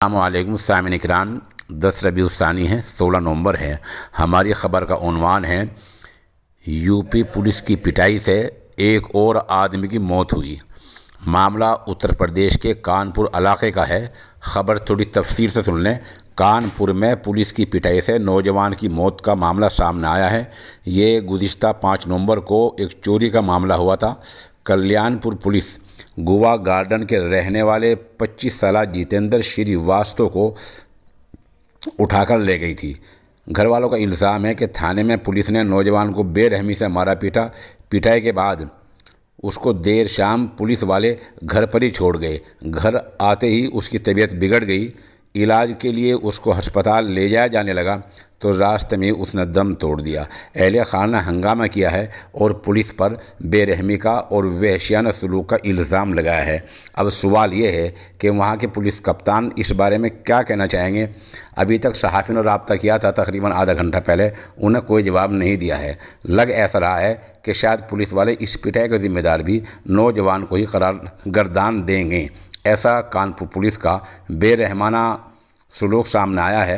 अस्सलामुअलैकुम सामिन इकराम। 10 रबीउल सानी है, 16 नवंबर है। हमारी ख़बर का उन्वान है यूपी पुलिस की पिटाई से एक और आदमी की मौत हुई। मामला उत्तर प्रदेश के कानपुर इलाके का है। ख़बर थोड़ी तफसील से सुन लें। कानपुर में पुलिस की पिटाई से नौजवान की मौत का मामला सामने आया है। ये गुज़िश्ता 5 नवंबर को एक चोरी का मामला हुआ था। कल्याणपुर पुलिस गोवा गार्डन के रहने वाले 25 साला जितेंद्र श्रीवास्तव को उठाकर ले गई थी। घर वालों का इल्ज़ाम है कि थाने में पुलिस ने नौजवान को बेरहमी से मारा पीटा। पिटाई के बाद उसको देर शाम पुलिस वाले घर पर ही छोड़ गए। घर आते ही उसकी तबीयत बिगड़ गई। इलाज के लिए उसको अस्पताल ले जाया जाने लगा तो रास्ते में उसने दम तोड़ दिया। अहले खाना ने हंगामा किया है और पुलिस पर बेरहमी का और वहशियाना सलूक का इल्ज़ाम लगाया है। अब सवाल ये है कि वहाँ के पुलिस कप्तान इस बारे में क्या कहना चाहेंगे। अभी तक सहाफ़ी ने रब्ता किया था तकरीबन आधा घंटा पहले, उन्हें कोई जवाब नहीं दिया है। लग ऐसा रहा है कि शायद पुलिस वाले इस पिटाई के ज़िम्मेदार भी नौजवान को ही करार गर्दान देंगे। ऐसा कानपुर पुलिस का बेरहमाना सलूक सामने आया है।